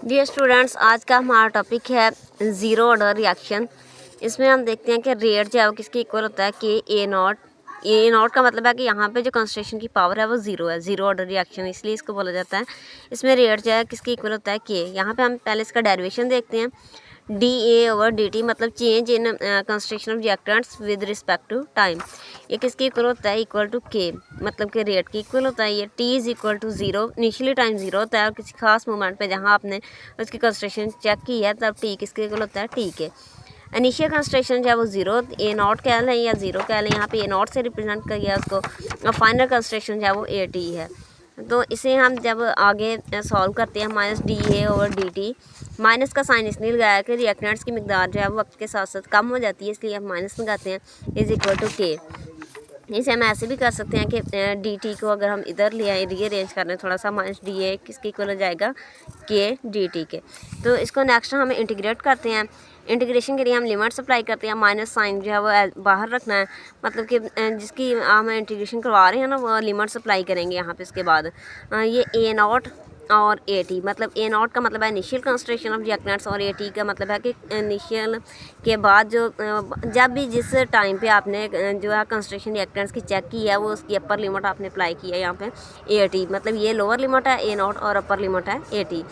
Dear students, आज का हमारा टॉपिक है ज़ीरो ऑर्डर रिएक्शन। इसमें हम देखते हैं कि रेट जो है वो किसके इक्वल होता है के ए नॉट। ए नॉट का मतलब है कि यहाँ पे जो कंसंट्रेशन की पावर है वो ज़ीरो है, ज़ीरो ऑर्डर रिएक्शन इसलिए इसको बोला जाता है। इसमें रेट जो है किसके इक्वल होता है के। यहाँ पे हम पहले इसका डेरिवेशन देखते हैं। D a over d t मतलब change in concentration of reactants with respect to time. ये किसके इक्वल होता है, इक्वल टू के, मतलब कि रेट के इक्वल होता है। ये T is equal to zero, initially time zero होता है और किसी खास मोमेंट पे जहाँ आपने उसकी कंसंट्रेशन चेक की है तब टी किसके इक्वल होता है, टी के। इनिशियल कंसंट्रेशन जो है वो ज़ीरो, ए नॉट कह लें या ज़ीरो कह लें, यहाँ पे ए नॉट से रिप्रेजेंट किया उसको, और फाइनल कंसंट्रेशन जो है वो ए टी है। तो इसे हम जब आगे सॉल्व करते हैं minus D a over d T, minus का साइन इसलिए लगाया कि रिएक्टेंट्स की मिकदार जो है वो वक्त के साथ साथ कम हो जाती है, इसलिए हम माइनस लगाते हैं, इज इक्वल टू के। इसे हम ऐसे भी कर सकते हैं कि डी टी को अगर हम इधर ले आए, रीअरेंज कर रहे हैं थोड़ा सा, माइनस डी ए किसके इक्वल हो जाएगा, के डी टी के। तो इसको नेक्स्ट हम इंटीग्रेट करते हैं। इंटीग्रेशन के लिए हम लिमिट्स अप्लाई करते हैं, माइनस साइन जो है वो बाहर रखना है, मतलब कि जिसकी हम इंटीग्रेशन करवा रहे हैं ना वो लिमिट्स अप्लाई करेंगे यहाँ पे। इसके बाद ये ए नॉट और ए टी, मतलब ए नॉट का मतलब है इनिशियल कंसंट्रेशन ऑफ रिएक्टेंट्स और ए टी का मतलब है कि इनिशियल के बाद जो जब भी जिस टाइम पे आपने जो है कंसंट्रेशन रिएक्टेंट्स की चेक की है वो उसकी अपर लिमिट आपने अप्लाई की है यहाँ पे ए टी, मतलब ये लोअर लिमिट है ए नॉट और अपर लिमिट है ए टी।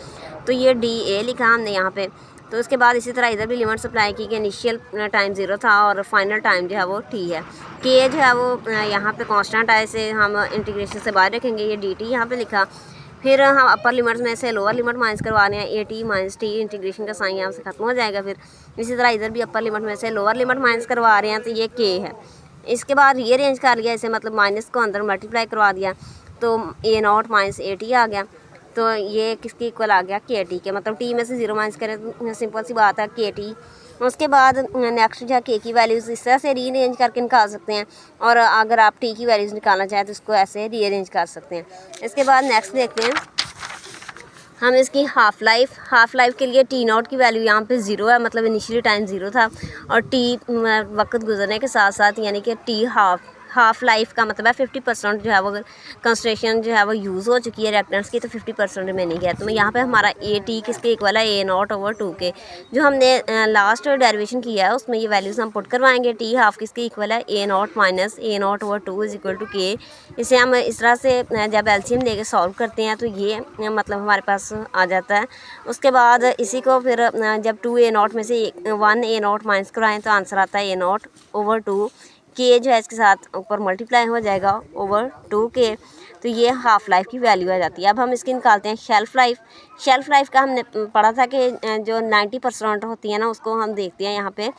तो ये डी ए लिखा हमने यहाँ पे। तो उसके बाद इसी तरह इधर भी लिमिट्स अप्लाई की कि इनिशियल टाइम ज़ीरो था और फाइनल टाइम जो है वो टी है। के जो है वो यहाँ पे कांस्टेंट है, इसे हम इंटीग्रेशन से बाहर रखेंगे, ये डी टी यहाँ पे लिखा। फिर हम अपर लिमिट्स में से लोअर लिमिट माइनस करवा रहे हैं, A T minus T, integration का साइन यहाँ से खत्म हो जाएगा। फिर इसी तरह इधर भी अपर लिमिट में से लोअर लिमिट माइनस करवा रहे हैं, तो ये के है। इसके बाद रीअरेंज कर लिया इसे, मतलब माइनस को अंदर मल्टीप्लाई करवा दिया तो ए नॉट माइनस ए टी आ गया। तो ये किसके इक्वल आ गया, के टी के, मतलब टी में से ज़ीरो माइनस करें तो सिंपल सी बात है के टी। उसके बाद नेक्स्ट जो है के की वैल्यूज़ इस तरह से रीअरेंज करके निकाल सकते हैं, और अगर आप टी की वैल्यूज़ निकालना चाहें तो इसको ऐसे रीअरेंज कर सकते हैं। इसके बाद नेक्स्ट देखते हैं हम इसकी हाफ़ लाइफ के लिए टी नॉट की वैल्यू यहाँ पे ज़ीरो है, मतलब इनिशियली टाइम ज़ीरो था, और टी वक्त गुजरने के साथ साथ यानी कि टी हाफ़ लाइफ का मतलब है 50% जो है वो कंसंट्रेशन जो है वो यूज़ हो चुकी है रिएक्टेंट्स की, तो 50% रिमेनिंग है। तो यहाँ पे हमारा ए टी किसके इक्वल है, ए नॉट ओवर टू के। जो हमने लास्ट डेरिवेशन किया है उसमें ये वैल्यूज़ हम पुट करवाएंगे। टी हाफ किसके इक्वल है, a naught minus a naught over two is equal to k. इसे हम इस तरह से जब एलसीएम लेके सॉल्व करते हैं तो ये मतलब हमारे पास आ जाता है। उसके बाद इसी को फिर जब टू ए नॉट में से वन ए नॉट माइनस कराएँ तो आंसर आता है ए नॉट ओवर टू के, जो है इसके साथ ऊपर मल्टीप्लाई हो जाएगा ओवर टू के। तो ये हाफ़ लाइफ की वैल्यू आ जाती है। अब हम इसकी निकालते हैं शेल्फ़ लाइफ का हमने पढ़ा था कि जो 90% होती है ना उसको हम देखते हैं यहाँ पे।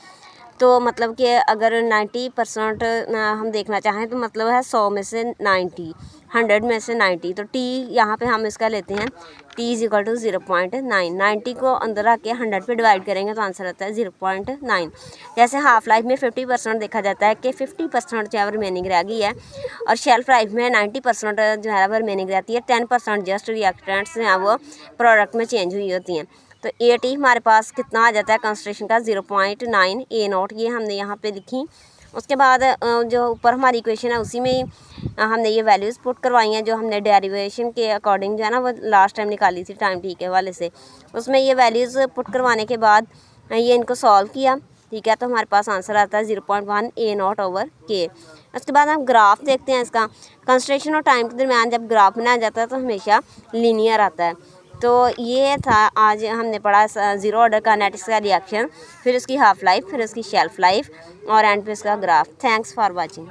तो मतलब कि अगर 90% हम देखना चाहें तो मतलब है 100 में से 90, 100 में से 90, तो टी यहाँ पे हम इसका लेते हैं टी इज इक्वल टू 0.9। 90 को अंदर आके 100 पे डिवाइड करेंगे तो आंसर आता है 0.9। जैसे हाफ लाइफ में 50% देखा जाता है कि 50% जो है रिमेनिंग रह गई है, और शेल्फ लाइफ में 90% जो है वो रिमेनिंग रहती है। 10% जस्ट रिएक्टेंट्स जो हैं वो प्रोडक्ट में चेंज हुई होती हैं। तो ए टी हमारे पास कितना आ जाता है कंसंट्रेशन का, 0.9 ए नॉट, ये हमने यहाँ पे लिखी। उसके बाद जो ऊपर हमारी इक्वेशन है उसी में ही हमने ये वैल्यूज़ पुट करवाई हैं जो हमने डेरिवेशन के अकॉर्डिंग जो है ना वो लास्ट टाइम निकाली थी टाइम टी के वाले से। उसमें ये वैल्यूज़ पुट करवाने के बाद ये इनको सॉल्व किया, ठीक है, तो हमारे पास आंसर आता है 0.1 ए नॉट ओवर के। उसके बाद हम ग्राफ देखते हैं इसका। कंसंट्रेशन और टाइम के दरमियान जब ग्राफ बनाया जाता है तो हमेशा लीनियर आता है। तो ये था आज हमने पढ़ा ज़ीरो ऑर्डर का काइनेटिक्स का रिएक्शन, फिर उसकी हाफ़ लाइफ, फिर उसकी शेल्फ लाइफ, और एंड पे इसका ग्राफ। Thanks for watching.